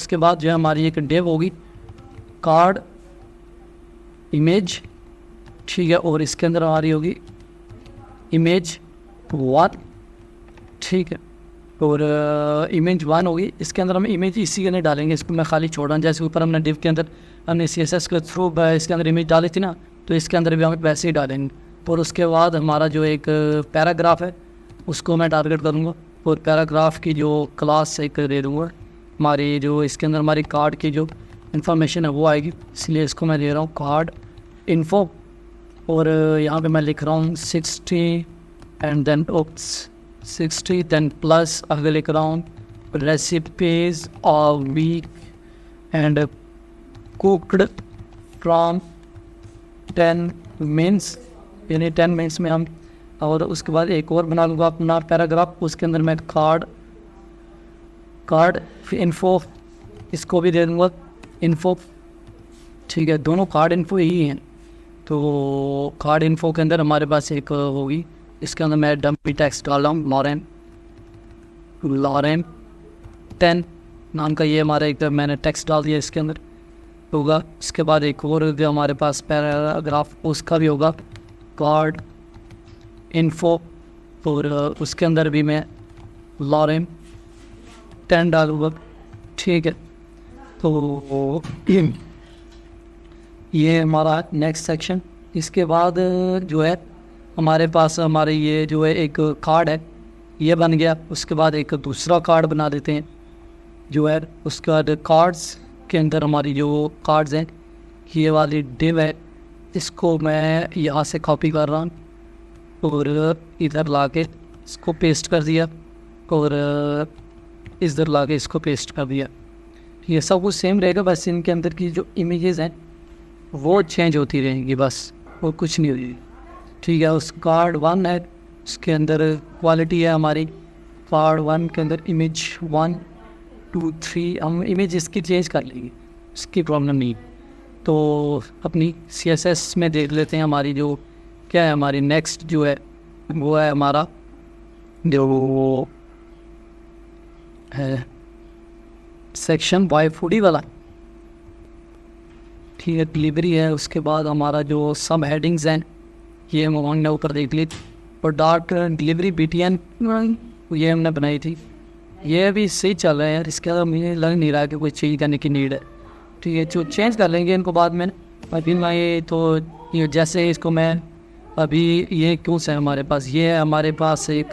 उसके बाद जो है हमारी एक डिव होगी कार्ड इमेज, ठीक है, और इसके अंदर हमारी होगी इमेज 1, ठीक है, और इमेज 1 होगी। इसके अंदर हम इमेज इसी के अंदर डालेंगे, इसको मैं खाली छोड़ रहा हूँ। जैसे ऊपर हमने डिव के अंदर हमने CSS के थ्रू इसके अंदर इमेज डाली थी ना, तो इसके अंदर भी हम वैसे ही डालेंगे। और उसके बाद हमारा जो एक पैराग्राफ है उसको मैं टारगेट करूँगा, और पैराग्राफ की जो क्लास एक दे दूँगा हमारी, जो इसके अंदर हमारी कार्ड की जो इन्फॉर्मेशन है वो आएगी, इसलिए इसको मैं दे रहा हूँ कार्ड इन्फो। और यहाँ पे मैं लिख रहा हूँ 60 एंड देन 60 देन प्लस आगे लिख रहा हूँ recipes of weekend cooked from 10 minutes, यानी 10 मिनट्स में हम। और उसके बाद एक और बना लूँगा अपना पैराग्राफ, उसके अंदर मैं कार्ड इन्फो इसको भी दे दूँगा इन्फो, ठीक है, दोनों कार्ड इन्फो ही हैं। तो कार्ड इन्फो के अंदर हमारे पास एक होगी, इसके अंदर मैं डम्पी टेक्स्ट डाल रहा हूँ लॉरेन 10 नाम का, ये हमारा एक मैंने टेक्स्ट डाल दिया इसके अंदर होगा। इसके बाद एक और जो हमारे पास पैराग्राफ उसका भी होगा कार्ड इन्फो, और उसके अंदर भी मैं लॉरेन 10 डालूँगा, ठीक है। तो ये हमारा नेक्स्ट सेक्शन। इसके बाद जो है हमारे पास हमारे ये जो है एक कार्ड है ये बन गया। उसके बाद एक दूसरा कार्ड बना देते हैं जो है, उसके बाद कार्ड्स के अंदर हमारी जो कार्ड्स हैं ये वाली डिव है, इसको मैं यहाँ से कॉपी कर रहा हूँ और इधर लाके इसको पेस्ट कर दिया, और इधर लाके इसको पेस्ट कर दिया। ये सब कुछ सेम रहेगा, बस इनके अंदर की जो इमेजेस हैं वो चेंज होती रहेंगी, बस वो कुछ नहीं होगी, ठीक है। उस कार्ड 1 है, उसके अंदर क्वालिटी है हमारी कार्ड 1 के अंदर इमेज 1 2 3, हम इमेज इसकी चेंज कर लेंगे, इसकी प्रॉब्लम नहीं। तो अपनी CSS में देख लेते हैं हमारी जो क्या है, हमारी नेक्स्ट जो है वो है हमारा जो है सेक्शन Y40 वाला, ठीक है, डिलीवरी है। उसके बाद हमारा जो सब हेडिंग्स हैं ये हमने ऊपर देख ली, और डार्क डिलीवरी BTN ये हमने बनाई थी, ये भी सही चल रहा है यार, इसके अंदर मुझे लग नहीं रहा कि कोई चेंज करने की नीड है, ठीक है। जो चेंज कर लेंगे इनको बाद में। अभी मैं ये तो ये जैसे इसको मैं अभी ये क्यों से हमारे पास ये है, हमारे पास एक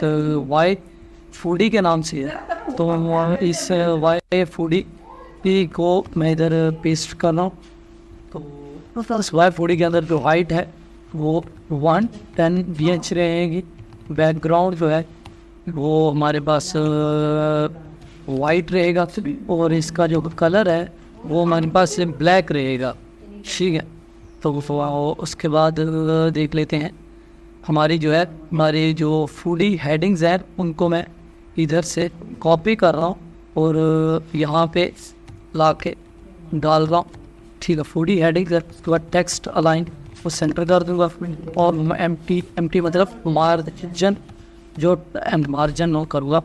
Y40 के नाम से है, तो इस Y40 को मैं इधर पेस्ट कर रहा हूँ। तो Y40 के अंदर जो हाइट है वो 110 VH रहेगी, बैकग्राउंड जो है वो हमारे पास वाइट रहेगा, और इसका जो कलर है वो हमारे पास ब्लैक रहेगा, ठीक है। तो उसके बाद देख लेते हैं हमारी जो है हमारी जो फूडी हेडिंग्स हैं उनको मैं इधर से कॉपी कर रहा हूँ और यहाँ पे लाके डाल रहा हूँ, ठीक है। फूडी हेडिंग्स उसके बाद टेक्स्ट अलाइन वो सेंटर कर दूँगा, और एम्प्टी मतलब मार्जिन जो मार्जिन हो करूँगा,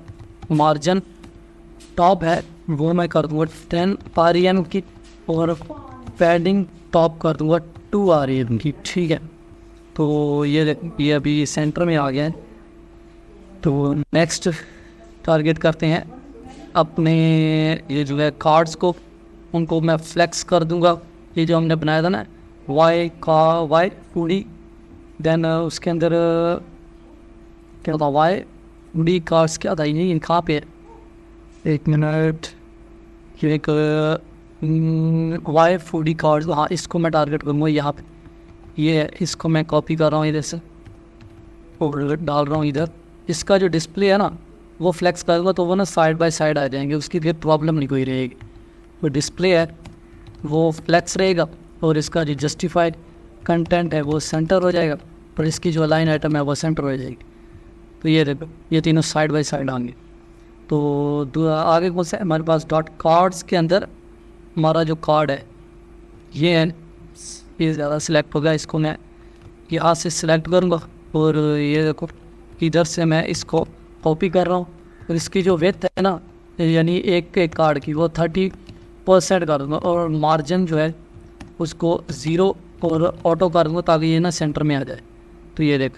मार्जिन टॉप है वो मैं कर दूँगा 10 REM की, और पैडिंग टॉप कर दूँगा 2 REM की, ठीक है। तो ये अभी सेंटर में आ गया है। तो नेक्स्ट टारगेट करते हैं अपने ये जो है कार्ड्स को, उनको मैं फ्लेक्स कर दूँगा। ये जो हमने बनाया था ना Y40, देन उसके अंदर क्या था Y40 कार्ड्स क्या था, ये कहाँ पे है, एक मिनट, ये एक Y40 कार्ड्स, हाँ इसको मैं टारगेट करूँगा यहाँ पे, ये इसको मैं कॉपी कर रहा हूँ इधर से और डाल रहा हूँ इधर। इसका जो डिस्प्ले है ना वो फ्लेक्स करूँगा तो वो ना साइड बाय साइड आ जाएंगे, उसकी फिर प्रॉब्लम नहीं कोई रहेगी। वो डिस्प्ले है वो फ्लेक्स रहेगा और इसका जो जस्टिफाइड कंटेंट है वो सेंटर हो जाएगा, और इसकी जो लाइन आइटम है वो सेंटर हो जाएगी। तो ये देखो ये तीनों साइड बाय साइड आएंगे। तो आगे कौन सा है हमारे पास डॉट कार्ड्स के अंदर हमारा जो कार्ड है ये है, ये ज़्यादा सिलेक्ट होगा, इसको मैं यहाँ से सिलेक्ट करूँगा और ये देखो इधर से मैं इसको कॉपी कर रहा हूँ। और इसकी जो विड्थ है ना यानी एक कार्ड की वो 30 परसेंट कर दूँगा और मार्जिन जो है उसको 0 और ऑटो कर दूँगा ताकि ये ना सेंटर में आ जाए। तो ये देख,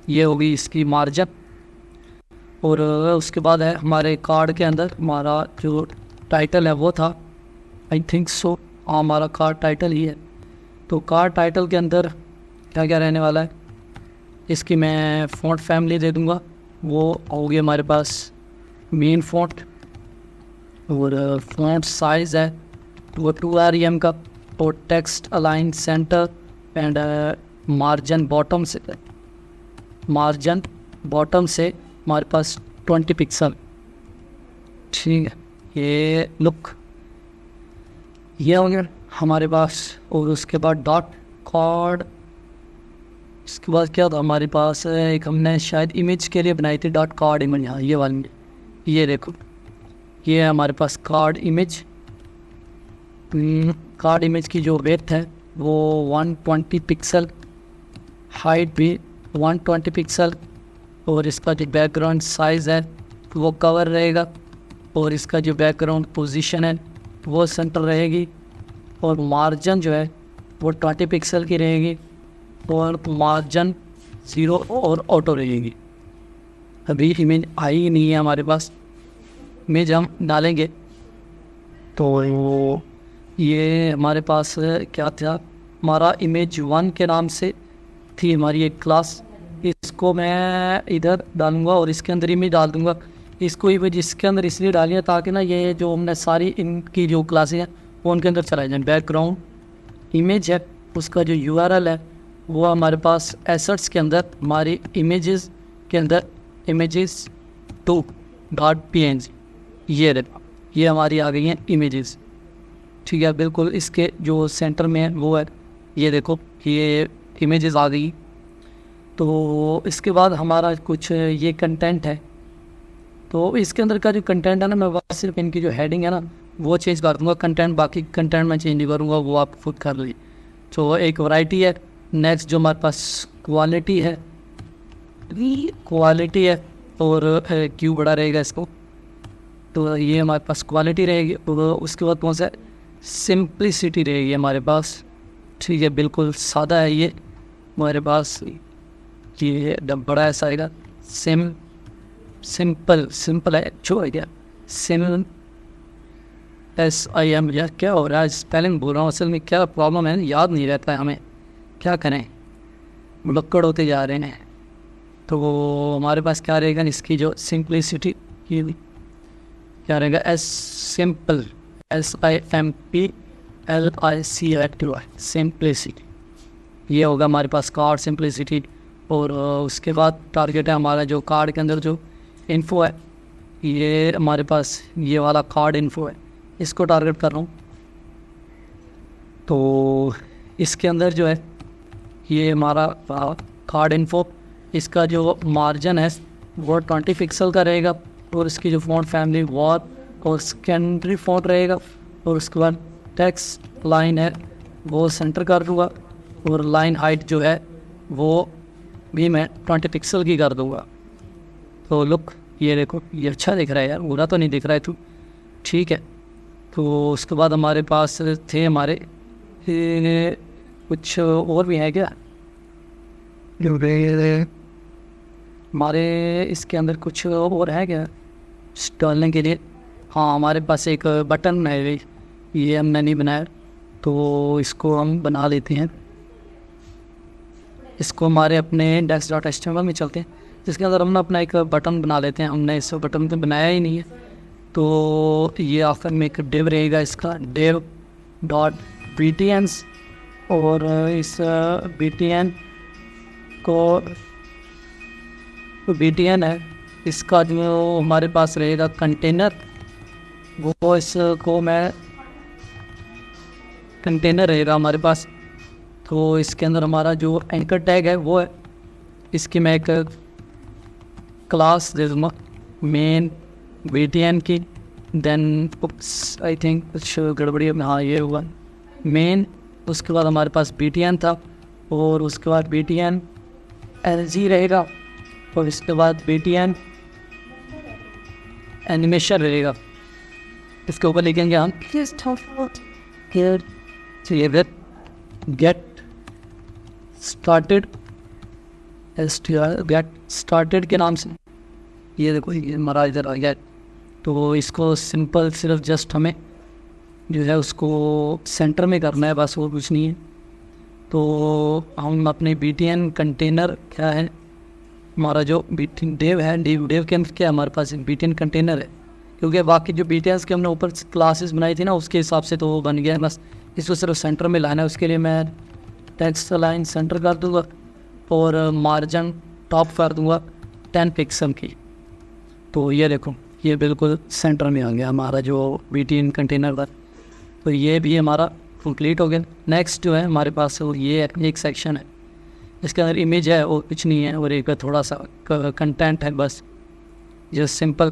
ये होगी इसकी मार्जिन। और उसके बाद है हमारे कार्ड के अंदर हमारा जो टाइटल है वो था, आई थिंक सो हाँ हमारा कार्ड टाइटल ही है। तो कार्ड टाइटल के अंदर क्या क्या रहने वाला है, इसकी मैं फ़ॉन्ट फैमिली दे दूँगा, वो होगी हमारे पास मेन फ़ॉन्ट। और फ़ॉन्ट साइज़ है वो 2 rem का। और text align centre and margin bottom से हमारे पास 20 पिक्सल। ठीक है, ये लुक ये हो गया हमारे पास। और उसके बाद डॉट कार्ड, इसके बाद क्या था हमारे पास, एक हमने शायद इमेज के लिए बनाई थी डॉट कार्ड इमेज। हाँ ये वाली, ये देखो ये है हमारे पास कार्ड इमेज। कार्ड इमेज की जो विड्थ है वो 120 पिक्सल, हाइट भी 120 पिक्सल। और इसका जो बैकग्राउंड साइज़ है वो कवर रहेगा। और इसका जो बैकग्राउंड पोजीशन है वो सेंटर रहेगी। और मार्जिन जो है वो 20 पिक्सल की रहेगी। और मार्जिन 0 और ऑटो रहेगी। अभी इमेज आई नहीं है हमारे पास, इमेज हम डालेंगे। तो ये हमारे पास क्या था, हमारा इमेज 1 के नाम से थी हमारी एक क्लास। इसको मैं इधर डालूँगा और इसके अंदर इमेज डाल दूँगा। इसको इमेज इसके अंदर इसलिए डालिए ताकि ना ये जो हमने सारी इनकी जो क्लासें हैं वो उनके अंदर चलाए जाएँ। बैकग्राउंड इमेज है, उसका जो URL है वो हमारे पास एसेट्स के अंदर हमारी इमेजेस के अंदर images2.png ये हमारी आ गई हैं इमेजेस। ठीक है, बिल्कुल इसके जो सेंटर में है वो है, ये देखो ये इमेजेस आ गई। तो इसके बाद हमारा कुछ ये कंटेंट है। तो इसके अंदर का जो कंटेंट है ना, मैं बस सिर्फ इनकी जो हेडिंग है ना वो चेंज कर दूँगा। कंटेंट बाकी कंटेंट मैं चेंज नहीं करूँगा, वो आप खुद कर लीजिए। तो एक वैरायटी है। नेक्स्ट जो हमारे पास क्वालिटी है और क्यों बड़ा रहेगा इसको, तो ये हमारे पास क्वालिटी रहेगी। और उसके बाद कौन सा सिंप्लिसिटी रहेगी हमारे पास। ठीक है, बिल्कुल सादा है ये हमारे पास, ये बड़ा ऐसा आएगा। सिंपल है जो है क्या, SIM यार क्या हो रहा है, स्पेलिंग बोल रहा हूँ, असल में क्या प्रॉब्लम है याद नहीं रहता है हमें, क्या करें, मुलक्कड़ होते जा रहे हैं। तो हमारे पास क्या रहेगा, इसकी जो सिंप्लिसिटी क्या रहेगा, सिंपल SIMPLICITY सिंप्लिसिटी, ये होगा हमारे पास कार्ड सिंप्लिसिटी। और उसके बाद टारगेट है हमारा जो कार्ड के अंदर जो इन्फो है, ये हमारे पास ये वाला कार्ड इन्फो है, इसको टारगेट कर रहा हूँ। तो इसके अंदर जो है ये हमारा कार्ड इन्फो, इसका जो मार्जिन है वो 20 पिक्सल का रहेगा। और इसकी जो फ़ॉन्ट फैमिली वॉर और सेकेंडरी फ़ॉन्ट रहेगा। और उसके बाद टेक्स्ट लाइन है वो सेंटर कर दूँगा। और लाइन हाइट जो है वो भी मैं 20 पिक्सल की कर दूँगा। तो लुक ये देखो, ये अच्छा दिख रहा है यार, बुरा तो नहीं दिख रहा है तू, ठीक है। तो उसके बाद हमारे पास थे हमारे कुछ और भी हैं क्या हमारे इसके अंदर, कुछ और है क्या डालने के लिए। हाँ हमारे पास एक बटन है, ये हमने नहीं बनाया तो इसको हम बना लेते हैं। इसको हमारे अपने index.html में चलते हैं, जिसके अंदर हम अपना एक बटन बना लेते हैं। हमने इस बटन तो बनाया ही नहीं है, तो ये आखिर में एक डिव रहेगा इसका, div.btns। और इस btn को btn है, इसका जो हमारे पास रहेगा कंटेनर, वो इसको मैं कंटेनर रहेगा हमारे पास। तो इसके अंदर हमारा जो एंकर टैग है वो है, इसकी मैं एक क्लास दे दूँगा मेन btn की। देन आई थिंक कुछ गड़बड़ी है, हाँ ये हुआ मेन। उसके बाद हमारे पास btn था, और उसके बाद btn lg रहेगा, और इसके बाद btn एनिमेशन रहेगा। इसके ऊपर लिखेंगे हम चलिए फिर गेट स्टार्टेड गेट स्टार्टेड के नाम से ये देखो ये हमारा इधर आ गया। तो इसको सिंपल सिर्फ जस्ट हमें जो है उसको सेंटर में करना है, बस और कुछ नहीं है। तो हम अपने BTN कंटेनर क्या है हमारा जो BTN डेव है, डेव के अंदर क्या है हमारे पास BTN कंटेनर है, क्योंकि बाकी जो BTNs के हमने ऊपर क्लासेस बनाई थी ना उसके हिसाब से तो वो बन गया है। बस इसको सिर्फ सेंटर में लाना है। उसके लिए मैं टेक्स्ट लाइन सेंटर कर दूँगा और मार्जिन टॉप कर दूँगा 10 पिक्सल की। तो ये देखो ये बिल्कुल सेंटर में आ गया हमारा जो BTN कंटेनर था। तो ये भी हमारा कंप्लीट हो गया। नेक्स्ट जो है हमारे पास वो ये एक सेक्शन है, इसके अंदर इमेज है और कुछ नहीं है, और एक थोड़ा सा कंटेंट है बस जस्ट सिंपल।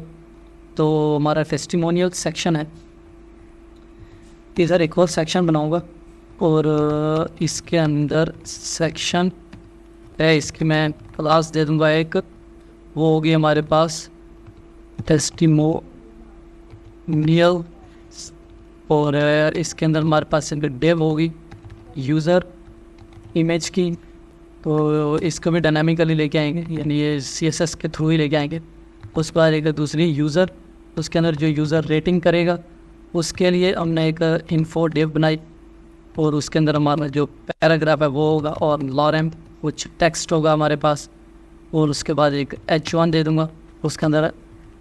तो हमारा टेस्टिमोनियल सेक्शन है, इधर एक और सेक्शन बनाऊंगा और इसके अंदर सेक्शन है, इसकी मैं क्लास दे दूंगा एक, वो होगी हमारे पास टेस्टिमोनियल। और इसके अंदर हमारे पास डेव होगी यूज़र इमेज की, तो इसको भी डायनामिकली लेके आएंगे, यानी ये CSS के थ्रू ही लेके आएंगे। उसके बाद एक दूसरी यूज़र, उसके अंदर जो यूज़र रेटिंग करेगा उसके लिए हमने एक इन्फो डेव बनाई, और उसके अंदर हमारा जो पैराग्राफ है वो होगा और लॉरेम कुछ टेक्स्ट होगा हमारे पास। और उसके बाद एक H1 दे दूँगा, उसके अंदर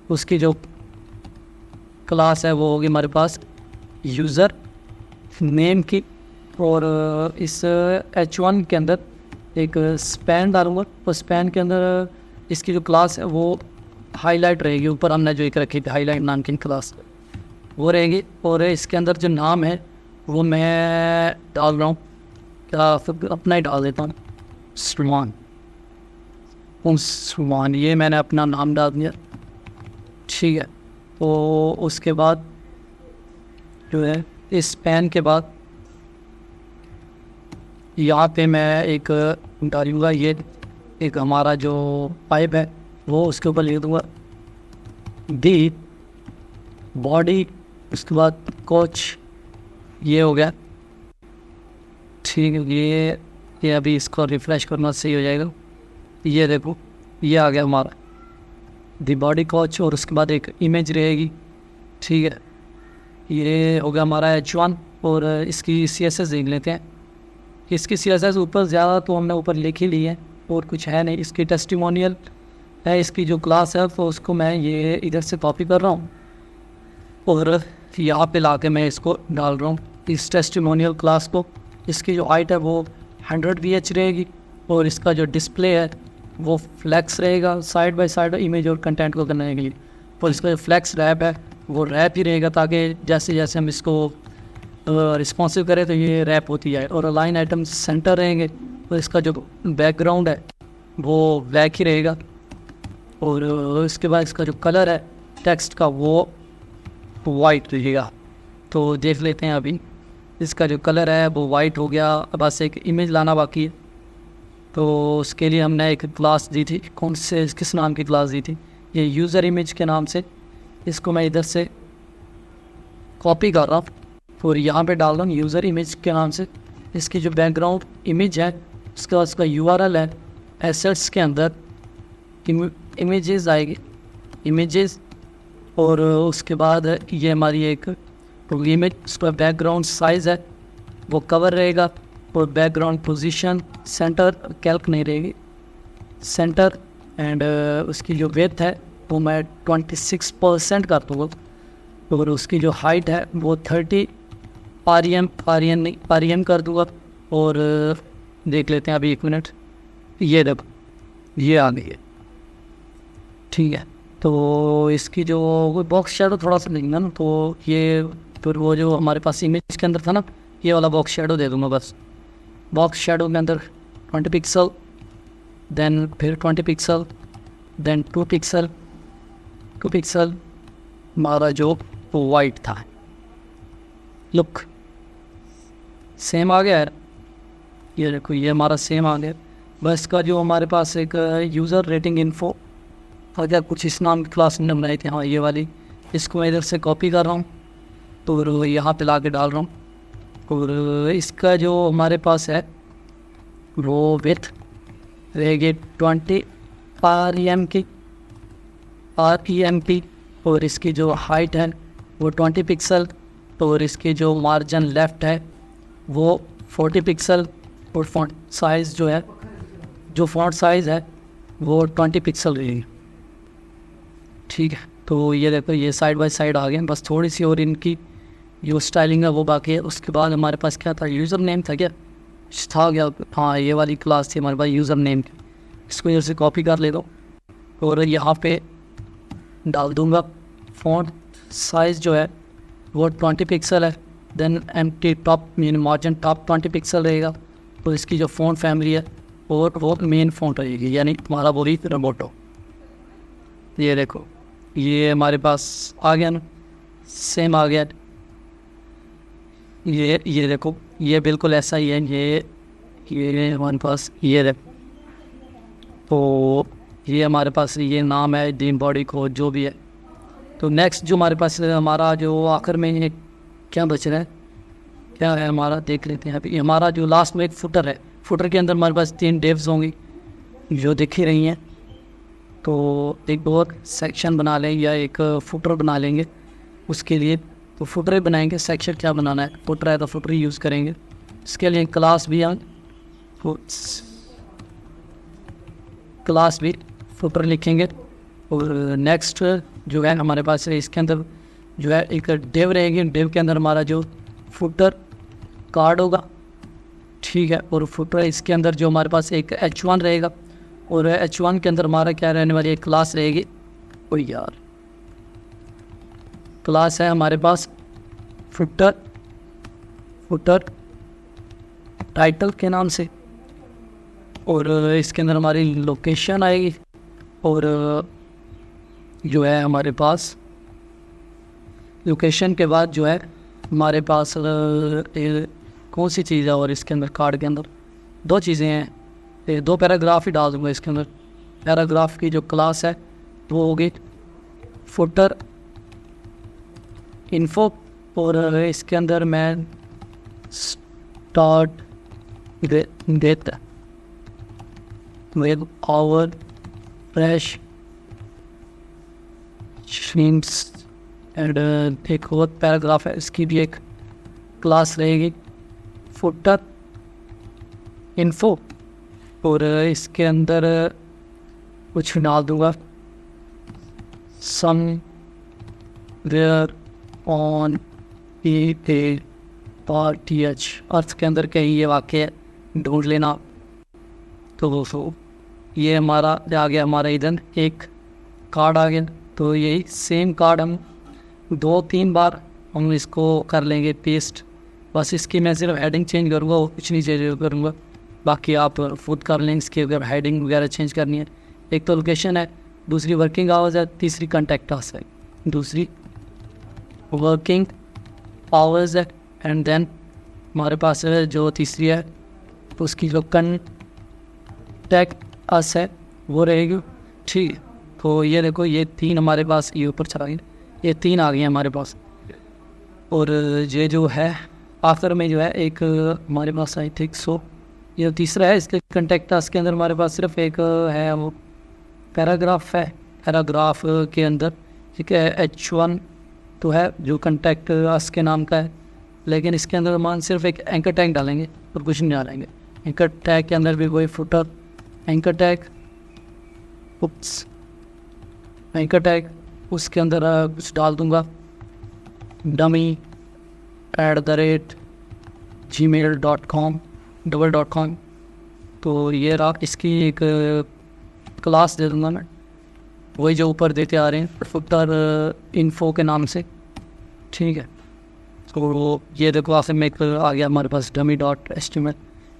उसकी जो क्लास है वो होगी हमारे पास यूज़र नेम की। और इस H1 के अंदर एक स्पैन डालूंगा, और स्पैन के अंदर इसकी जो क्लास है वो हाईलाइट रहेगी। ऊपर हमने जो एक रखी थी हाईलाइट नाम की क्लास वो रहेगी। और इसके अंदर जो नाम है वो मैं डाल रहा हूँ, क्या फिर अपना ही डाल देता हूँ, सुमान, ये मैंने अपना नाम डाल दिया, ठीक है। तो उसके बाद जो है इस पेन के बाद यहाँ पे मैं एक डालूँगा, ये एक हमारा जो पाइप है वो उसके ऊपर लिख दूँगा दी बॉडी। उसके बाद कोच, ये हो गया, ठीक है। ये अभी इसको रिफ़्रेश करना सही हो जाएगा। ये देखो ये आ गया हमारा दी बॉडी कोच, और उसके बाद एक इमेज रहेगी, ठीक है। ये हो गया हमारा H1। और इसकी CSS देख लेते हैं। इसकी CSS ऊपर ज़्यादा तो हमने ऊपर लिख ही ली है और कुछ है नहीं। इसकी टेस्टिमोनियल है, इसकी जो क्लास है तो उसको मैं ये इधर से कॉपी कर रहा हूँ और यहाँ पे ला के मैं इसको डाल रहा हूँ इस टेस्टिमोनियल क्लास को। इसकी जो हाइट है वो 100 VH रहेगी, और इसका जो डिस्प्ले है वो फ्लैक्स रहेगा साइड बाय साइड इमेज और कंटेंट को करने के लिए। और इसका जो फ्लैक्स रैप है वो रैप ही रहेगा, ताकि जैसे जैसे हम इसको रिस्पॉन्सिव करें तो ये रैप होती है। और अलाइन आइटम सेंटर रहेंगे, तो इसका जो बैकग्राउंड है वो ब्लैक ही रहेगा। और इसके बाद इसका जो कलर है टेक्स्ट का वो वाइट रहेगा। तो देख लेते हैं अभी इसका जो कलर है वो वाइट हो गया। बस एक इमेज लाना बाकी है, तो उसके लिए हमने एक क्लास दी थी, कौन से किस नाम की क्लास दी थी, ये यूज़र इमेज के नाम से। इसको मैं इधर से कॉपी कर रहा हूँ और यहाँ पे डाल रहा हूँ यूज़र इमेज के नाम से। इसकी जो बैकग्राउंड इमेज है उसका URL है एसेट्स के अंदर इमेजेस आएगी, इमेजेस। और उसके बाद ये हमारी एक इमेज, उसका बैकग्राउंड साइज़ है वो कवर रहेगा, और बैकग्राउंड पोजीशन सेंटर कैल्क नहीं रहेगी, सेंटर। एंड उसकी जो विड्थ है वो मैं 26% कर दूँगा, और उसकी जो हाइट है वो 30 REM कर दूँगा। और देख लेते हैं अभी, एक मिनट, ये देखो ये आ गई है, ठीक है। तो इसकी जो बॉक्स शेडो थोड़ा सा देंगे ना, तो ये फिर वो जो हमारे पास इमेज के अंदर था ना, ये वाला बॉक्स शेडो दे दूँगा बस। बॉक्स शेडो के अंदर 20 पिक्सल, देन फिर 20 पिक्सल, देन 2 पिक्सल हमारा जो वाइट था। लुक सेम आ गया है, ये देखो ये हमारा सेम आ गया। बस का जो हमारे पास एक यूज़र रेटिंग इन्फो अगर कुछ इस नाम की क्लास ने बनाई थी, हाँ ये वाली, इसको मैं इधर से कॉपी कर रहा हूँ तो यहाँ पे ला के डाल रहा हूँ। और इसका जो हमारे पास है वो विथ रहेगी 20 REM की, और इसकी जो हाइट है वो 20 पिक्सल, और इसकी जो मार्जिन लेफ़्ट है वो 40 पिक्सल, और फ़ॉन्ट साइज़ जो है, जो फ़ॉन्ट साइज़ है वो 20 पिक्सल रहेगी। ठीक है, तो ये देखो ये साइड बाय साइड आ गए, बस थोड़ी सी और इनकी जो स्टाइलिंग है वो बाकी है। उसके बाद हमारे पास क्या था, यूज़र नेम था क्या, क्या, हाँ ये वाली क्लास थी हमारे पास यूज़र नेम की। इसको इधर से कॉपी कर ले दो और यहाँ पे डाल दूँगा। फ़ॉन्ट साइज़ जो है वो 20 पिक्सल है, then empty top mean margin top 20 pixel रहेगा। तो इसकी जो फ़ॉन्ट फैमिली है और वो मेन फ़ॉन्ट रहेगी, यानी तुम्हारा वही रोबोटो। ये देखो ये हमारे पास आ गया ना, सेम आ गया। ये देखो ये बिल्कुल ऐसा ही है, ये हमारे पास ये देखो। तो ये हमारे पास ये नाम है ड्रीम बॉडी कोड जो भी है। तो नेक्स्ट जो हमारे पास हमारा जो आखिर में ये क्या बच रहा है, क्या है हमारा, देख लेते हैं अभी। हमारा जो लास्ट में एक फुटर है, फुटर के अंदर हमारे पास 3 डिव्स होंगी जो दिख ही रही हैं। तो एक और सेक्शन बना लें या एक फुटर बना लेंगे उसके लिए। तो फुटर ही बनाएंगे, सेक्शन क्या बनाना है, फुटर है तो फुटर ही यूज़ करेंगे। इसके लिए क्लास भी फुटर लिखेंगे। और नेक्स्ट जो है हमारे पास इसके अंदर जो है एक डिव रहेगी, डिव के अंदर हमारा जो फुटर कार्ड होगा, ठीक है। और फुटर इसके अंदर जो हमारे पास एक H1 रहेगा, और H1 के अंदर हमारा क्या रहने वाली एक क्लास रहेगी। ओ यार, क्लास है हमारे पास फुटर टाइटल के नाम से, और इसके अंदर हमारी लोकेशन आएगी। और जो है हमारे पास लोकेशन के बाद जो है हमारे पास कौन सी चीज़ है, और इसके अंदर कार्ड के अंदर 2 चीज़ें हैं। 2 पैराग्राफ ही डाल दूँगा इसके अंदर। पैराग्राफ की जो क्लास है वो होगी फुटर इन्फो, और इसके अंदर मैं स्टार्ट देता with our fresh streams and एक और पैराग्राफ है, इसकी भी एक क्लास रहेगी फुटर इन्फो। और इसके अंदर कुछ डाल दूँगा समवेयर ऑन PARTH, अर्थ के अंदर कहीं ये वाक्य ढूंढ लेना। तो दोस्तों ये हमारा आ गया, हमारा इधर एक कार्ड आ गया। तो यही सेम कार्ड हम 2-3 बार हम इसको कर लेंगे पेस्ट। बस इसकी मैं सिर्फ हेडिंग चेंज करूँगा और कुछ नहीं चेंज करूँगा, बाकी आप खुद कर लेंगे। इसकी अगर हेडिंग वगैरह चेंज करनी है, एक तो लोकेशन है, दूसरी वर्किंग आवर्स है, तीसरी कॉन्टैक्ट आवर्स है, दूसरी वर्किंग आवर्स है, एंड देन हमारे पास जो तीसरी है उसकी जो कॉन्टैक्ट अस है वो रहेगी, ठीक। तो ये देखो ये 3 हमारे पास ये ऊपर चला गया, ये 3 आ गए हैं हमारे पास। और ये जो है आखिर में जो है एक हमारे पास आई थिंक ये तीसरा है, इसके कॉन्टैक्ट अस के अंदर हमारे पास सिर्फ एक है वो पैराग्राफ है। पैराग्राफ के अंदर ठीक है H1 तो है जो कॉन्टैक्ट अस के नाम का है, लेकिन इसके अंदर मान सिर्फ एक एंकर टैग डालेंगे और कुछ नहीं डालेंगे। एंकर टैग के अंदर भी कोई footer anchor tag anchor tag उसके अंदर कुछ डाल दूंगा dummy@gmail.com तो ये रहा। इसकी एक क्लास दे दूंगा मैं, वही जो ऊपर देते आ रहे हैं फुटर इन्फो के नाम से, ठीक है। तो ये देखो आखिर में एक आ गया हमारे पास dummy.html।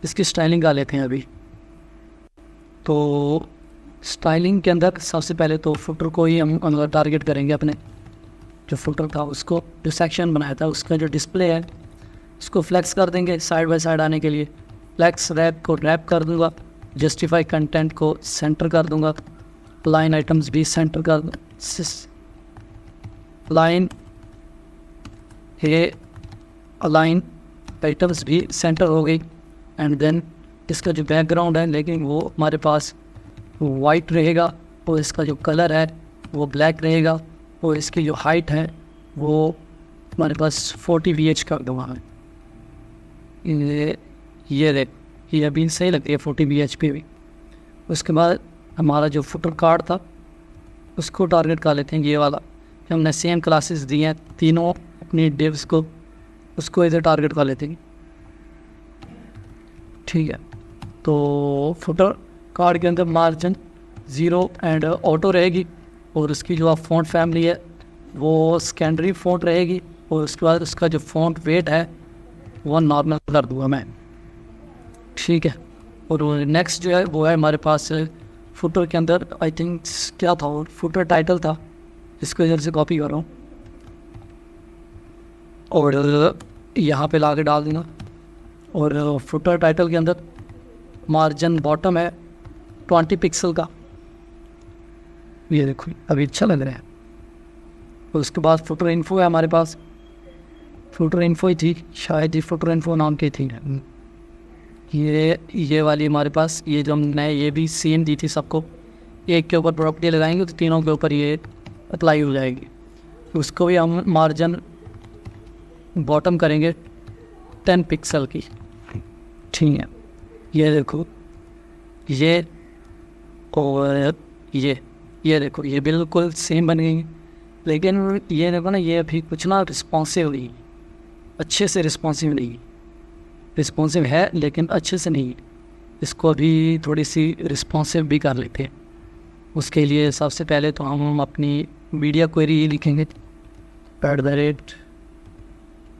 इसकी स्टाइलिंग का लेते हैं अभी। तो स्टाइलिंग के अंदर सबसे पहले तो फुटर को ही हम टारगेट करेंगे, अपने जो फुटर था उसको, जो सेक्शन बनाया था उसका जो डिस्प्ले है उसको फ्लैक्स कर देंगे साइड बाय साइड आने के लिए। फ्लैक्स रैप को रैप कर दूंगा, जस्टिफाई कंटेंट को सेंटर कर दूंगा, लाइन आइटम्स भी सेंटर कर, लाइन ये अलाइन आइटम्स भी सेंटर हो गई। एंड देन इसका जो बैकग्राउंड है लेकिन वो हमारे पास वाइट रहेगा, और इसका जो कलर है वो ब्लैक रहेगा, और इसकी जो हाइट है वो हमारे पास 40 VH का दूँगा मैं। ये देख, ये अभी सही लगती है 40 VH पे भी। उसके बाद हमारा जो फुटर कार्ड था उसको टारगेट कर लेते हैं, ये वाला। हमने सेम क्लासेस दी हैं तीनों अपनी डिव्स को, उसको इधर टारगेट कर लेते हैं, ठीक है। तो फुटर कार्ड के अंदर मार्जिन 0 एंड ऑटो रहेगी, और उसकी जो फ़ॉन्ट फैमिली है वो सेकेंडरी फ़ॉन्ट रहेगी, और उसके बाद उसका जो फ़ॉन्ट वेट है वो नॉर्मल कर दूँगा मैं, ठीक है। और नेक्स्ट जो है वो है हमारे पास फुटर के अंदर, आई थिंक क्या था वो फुटर टाइटल था, इसको इधर से कॉपी कर रहा हूँ और यहाँ पे ला के डाल दूँगा। और फुटर टाइटल के अंदर मार्जिन बॉटम है 20 पिक्सल का, ये देखो अभी अच्छा लग रहा है। और उसके बाद फुटर इन्फो है हमारे पास, फुटर इन्फो ही थी शायद, ही फुटर इन्फो नाम की थी। ये वाली हमारे पास, ये जो हमने ये भी सेम दी थी सबको, एक के ऊपर प्रॉपर्टी लगाएंगे तो तीनों के ऊपर ये अप्लाई हो जाएगी। उसको भी हम मार्जिन बॉटम करेंगे 10 पिक्सल की, ठीक है। ये देखो ये और ये देखो ये बिल्कुल सेम बन गई, लेकिन ये देखो ना, ये अभी कुछ ना रिस्पॉन्सिव नहीं, अच्छे से रिस्पॉन्सिव नहीं, रिस्पॉन्सिव है लेकिन अच्छे से नहीं। इसको अभी थोड़ी सी रिस्पॉन्सिव भी कर लेते हैं। उसके लिए सबसे पहले तो हम अपनी मीडिया क्वेरी लिखेंगे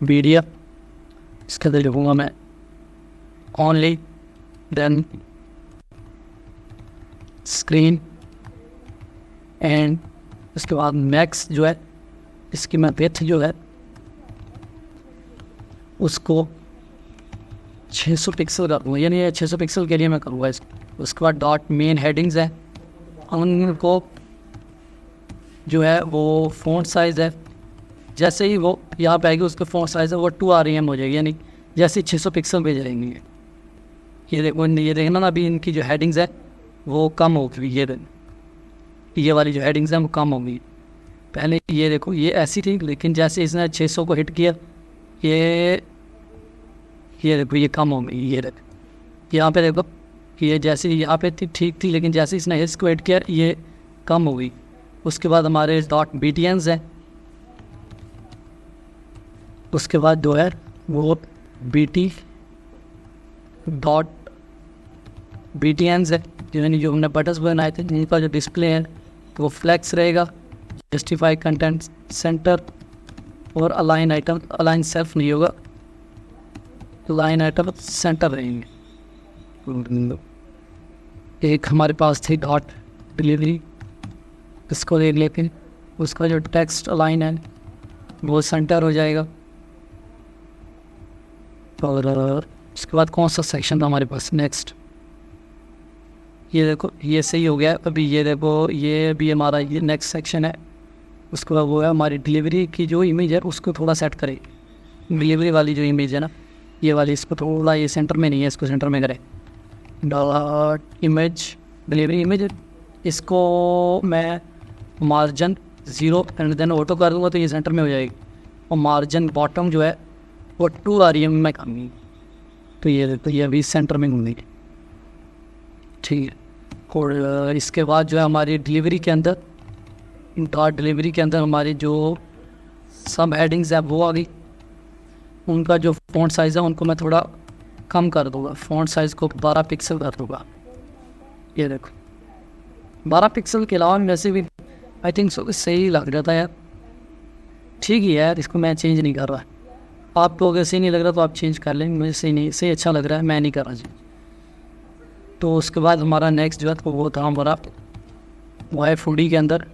@media, इसके अंदर लिखूँगा मैं ओनली, देन स्क्रीन, एंड उसके बाद मैक्स जो है इसकी मैं विड्थ जो है उसको 600 पिक्सल कर दूँगा, यानी 600 पिक्सल के लिए मैं करूँगा इसको। उसके बाद डॉट मेन हेडिंग्स है, उनको जो है वो फ़ॉन्ट साइज़ है, जैसे ही वो यहाँ पे आएगी उसका फ़ॉन्ट साइज़ है वो 2 RM हो जाएगी, यानी जैसे 600 पिक्सल पे जाएंगे। ये देखो, ये देखना ना, अभी इनकी जो हेडिंग्स है वो कम हो गई, ये वाली जो हेडिंग्स हैं वो कम हो गई। पहले ये देखो ये ऐसी थी, लेकिन जैसे इसने 600 को हिट किया ये देखो ये कम हो गई। ये देखो यहाँ पे देखो कि ये जैसे यहाँ पे थी ठीक थी, लेकिन जैसे इसने इसको हिट किया ये कम हो गई। उसके बाद हमारे .btns हैं, उसके बाद जो है वो .btns है, यानी जो हमने बटन्स बनाए थे जिनका जो डिस्प्ले है तो वो फ्लैक्स रहेगा, जस्टिफाई कंटेंट सेंटर, और अलाइन आइटम, अलाइन सेल्फ नहीं होगा, लाइन आइटम सेंटर रहेंगे। एक हमारे पास थी .delivery, इसको देख लेते हैं, उसका जो टेक्स्ट अलाइन है वो सेंटर हो जाएगा। और उसके बाद कौन सा सेक्शन था हमारे पास नेक्स्ट, ये देखो ये सही हो गया। अभी ये देखो ये भी हमारा ये नेक्स्ट सेक्शन है। उसके बाद वो है हमारी डिलीवरी की जो इमेज है उसको थोड़ा सेट करें, डिलीवरी वाली जो इमेज है ना ये वाली, इसको थोड़ा, ये सेंटर में नहीं है, इसको सेंटर में करें। इमेज डिलीवरी इमेज, इसको मैं मार्जिन 0 एंड देन ऑटो कर दूँगा तो ये सेंटर में हो जाएगी। और मार्जिन बॉटम जो है वो 2 RM में कमी, तो ये अभी सेंटर में घूमेगी, ठीक है। और इसके बाद जो है हमारी डिलीवरी के अंदर डिलीवरी के अंदर हमारी जो सब हेडिंग्स है वो आ गई। उनका जो फ़ॉन्ट साइज़ है उनको मैं थोड़ा कम कर दूँगा, फ़ॉन्ट साइज़ को 12 पिक्सल कर दूँगा। ये देखो 12 पिक्सल के अलावा वैसे भी आई थिंक सही लग रहा था यार, ठीक ही है यार, इसको मैं चेंज नहीं कर रहा। आपको अगर सही नहीं लग रहा तो आप चेंज कर लें, मुझे सही अच्छा लग रहा है, मैं नहीं कर रहा जी। तो उसके बाद हमारा नेक्स्ट जो है वो था हमारा Y4D के अंदर,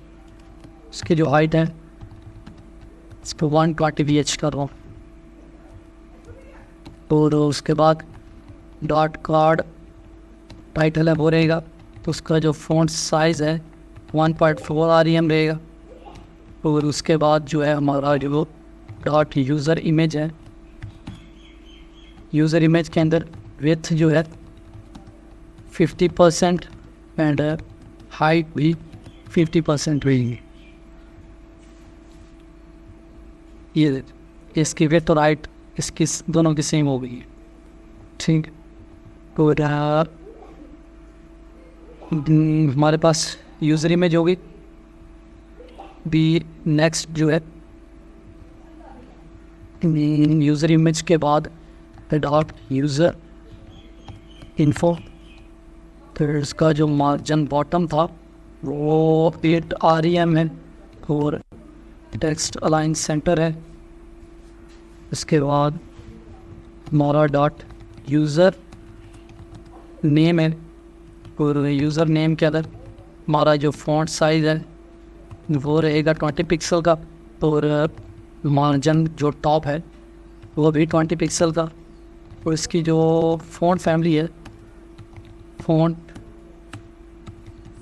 उसकी जो हाइट है इसको 120 VH कर रहा हूँ। और उसके बाद .card टाइटल है वो रहेगा, तो उसका जो फ़ॉन्ट साइज़ है 1.4 RM रहेगा। और उसके बाद जो है हमारा जो डॉट यूज़र इमेज है। यूज़र इमेज के अंदर विड्थ जो है 50% एंड हाइट भी 50% रहेगी। ये इसकी विड्थ और हाइट इसकी दोनों की सेम हो गई है, ठीक। तो हमारे पास यूज़र इमेज होगी। भी नेक्स्ट जो है यूज़र इमेज के बाद डॉट यूज़र इन्फो, तो इसका जो मार्जिन बॉटम था वो 8 REM है और टेक्स्ट अलाइन सेंटर है। इसके बाद हमारा डॉट यूज़र नेम है और यूज़र नेम के अंदर हमारा जो फ़ॉन्ट साइज़ है वो रहेगा 20 पिक्सल का और मार्जिन जो टॉप है वो भी 20 पिक्सल का। और इसकी जो फ़ॉन्ट फैमिली है, फ़ॉन्ट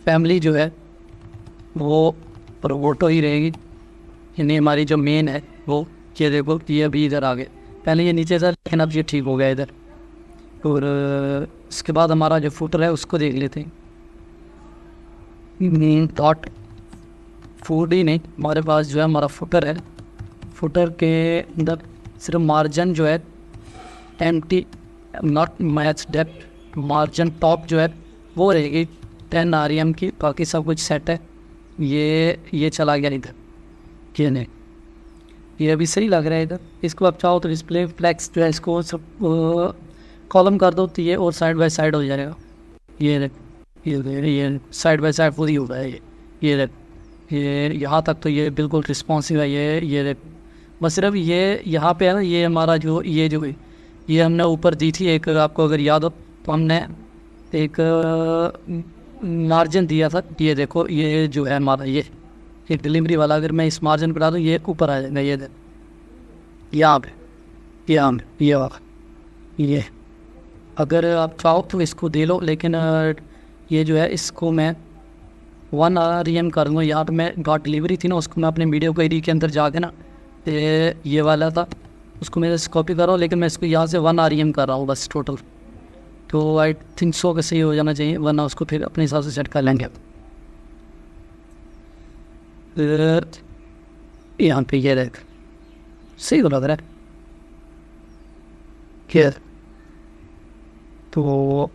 फैमिली जो है वो प्रोवोटो ही रहेगी, यानी हमारी जो मेन है वो ये देखो ये अभी इधर आ गए, पहले ये नीचे था लेकिन अब ये ठीक हो गया इधर। और इसके बाद हमारा जो फुटर है उसको देख लेते हैं। डॉट फूड ही नहीं, हमारे पास जो है हमारा फुटर है। फुटर के अंदर सिर्फ मार्जिन जो है empty not match depth, margin top जो है वो रहेगी 10 REM की, बाकी सब कुछ सेट है। ये चला गया इधर, ये नहीं, ये अभी सही लग रहा है इधर। इसको आप चाहो तो डिस्प्ले फ्लैक्स जो है इसको सब कॉलम कर दो तो ये और साइड बाय साइड हो जाएगा। ये साइड बाय साइड पूरी हो रहा है। ये यहाँ तक तो ये बिल्कुल रिस्पॉन्सिव है। ये बस सिर्फ ये यहाँ पे है ना, ये हमारा जो ये हमने ऊपर दी थी एक, आपको अगर याद हो तो हमने एक मार्जिन दिया था। ये देखो ये जो है हमारा ये डिलीवरी वाला, अगर मैं इस मार्जिन पर डालूँ ये ऊपर आ जाएगा। ये यहाँ पे ये वाला, ये अगर आप चाहो तो इसको दे लो, लेकिन ये जो है इसको मैं 1 REM कर दूँगा। यहाँ पर मैं डॉट डिलीवरी थी ना, उसको मैं अपने वीडियो क्वेरी के अंदर जाके ना ये वाला था उसको मैं कॉपी कर रहा हूँ, लेकिन मैं इसको यहाँ से 1 REM कर रहा हूँ बस टोटल। तो आई थिंक सो का सही हो जाना चाहिए, वरना उसको फिर अपने हिसाब से सेट कर लेंगे। यहाँ पे ये देख सही तो लग रहा है क्या, तो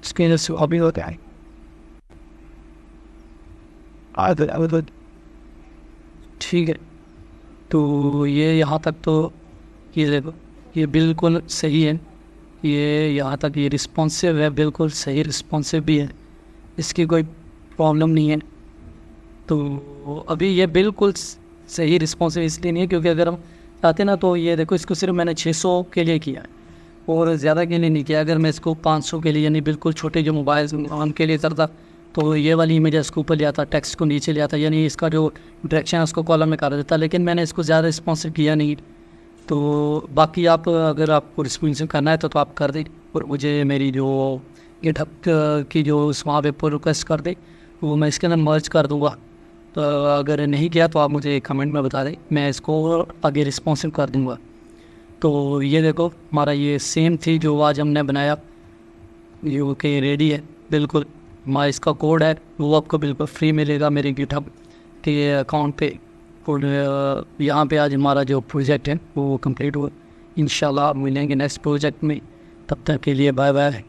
इसके वजह से अभी होता है। ठीक है, तो ये यहाँ तक तो ये देखो ये बिल्कुल सही है। ये यहाँ तक ये रिस्पॉन्सिव है, बिल्कुल सही रिस्पॉन्सिव भी है, इसकी कोई प्रॉब्लम नहीं है। तो अभी ये बिल्कुल सही रिस्पॉन्सिव इसलिए नहीं है क्योंकि अगर हम चाहते ना तो ये देखो इसको सिर्फ मैंने 600 के लिए किया है और ज़्यादा के लिए नहीं किया। अगर मैं इसको 500 के लिए यानी बिल्कुल छोटे जो मोबाइल उनके लिए करता तो ये वाली इमेज इसको ऊपर ले आता, टेक्स्ट को नीचे ले आता, यानी इसका जो डायरेक्शन है उसको कॉलम में कर देता, लेकिन मैंने इसको ज़्यादा रिस्पॉन्सिव किया नहीं। तो बाकी आप अगर आपको रिस्पॉन्सिव करना है तो आप कर दें और मुझे मेरी जो गिटहब की जो वहाँ पे पुल रिक्वेस्ट कर दे वो मैं इसके अंदर मर्ज कर दूँगा। तो अगर नहीं किया तो आप मुझे कमेंट में बता दें, मैं इसको आगे रिस्पॉन्सिव कर दूँगा। तो ये देखो हमारा ये सेम थी जो आज हमने बनाया, ये ओके रेडी है बिल्कुल। हमारा इसका कोड है वो आपको बिल्कुल फ्री मिलेगा मेरे गिटहब के अकाउंट पे। और यहाँ पे आज हमारा जो प्रोजेक्ट है वो कंप्लीट हुआ। इंशाल्लाह मिलेंगे नेक्स्ट प्रोजेक्ट में, तब तक के लिए बाय बाय।